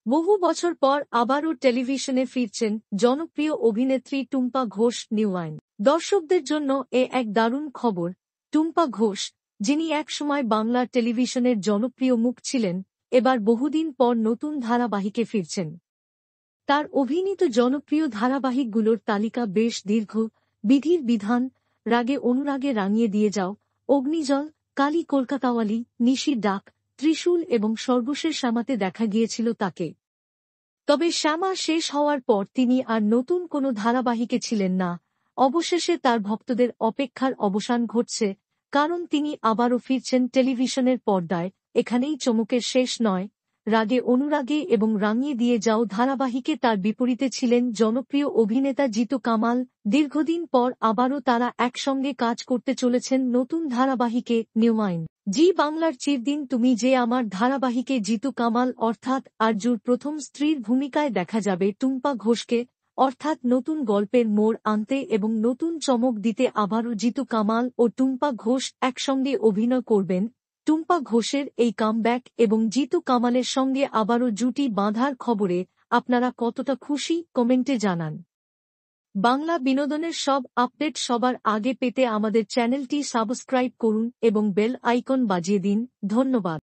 বহু বছর পর আবারও টেলিভিশনে ফিরছেন জনপ্রিয় অভিনেত্রী টুম্পা ঘোষ নিউয়াইন। দর্শকদের জন্য এক দারুণ খবর। টুম্পা ঘোষ, যিনি একসময় বাংলা টেলিভিশনের জনপ্রিয় মুখ ছিলেন, এবার বহুদিন পর নতুন ধারাবাহিকে ফিরছেন। তার অভিনীত জনপ্রিয় ধারাবাহিকগুলোর তালিকা বেশ দীর্ঘ। বিধির বিধান, রাগে অনুরাগে রাঙিয়ে দিয়ে যাও, অগ্নিজল, কালী কলকাতাওয়ালি, নিশির ডাক, ত্রিশূল এবং সর্বশেষ শ্যামাতে দেখা গিয়েছিল তাকে। তবে শ্যামা শেষ হওয়ার পর তিনি আর নতুন কোনো ধারাবাহিকে ছিলেন না। অবশেষে তার ভক্তদের অপেক্ষার অবসান ঘটছে, কারণ তিনি আবারও ফিরছেন টেলিভিশনের পর্দায়। এখানেই চমকের শেষ নয়। রাগে অনুরাগে এবং রাঙিয়ে দিয়ে যাও ধারাবাহিকে তার বিপরীতে ছিলেন জনপ্রিয় অভিনেতা জিতু কামাল। দীর্ঘদিন পর আবারও তারা একসঙ্গে কাজ করতে চলেছেন নতুন ধারাবাহিকে নিউয়াইন। জি বাংলার চিরদিন তুমি যে আমার ধারাবাহিকে জিতু কামাল অর্থাৎ আরজুর প্রথম স্ত্রীর ভূমিকায় দেখা যাবে টুম্পা ঘোষকে। অর্থাৎ নতুন গল্পের মোড় আনতে এবং নতুন চমক দিতে আবারও জিতু কামাল ও টুম্পা ঘোষ একসঙ্গে অভিনয় করবেন। টুম্পা ঘোষের এই কামব্যাক এবং জিতু কামালের সঙ্গে আবারও জুটি বাঁধার খবরে আপনারা কতটা খুশি, কমেন্টে জানান। বাংলা বিনোদনের সব আপডেট সবার আগে পেতে আমাদের চ্যানেলটি সাবস্ক্রাইব করুন এবং বেল আইকন বাজিয়ে দিন। ধন্যবাদ।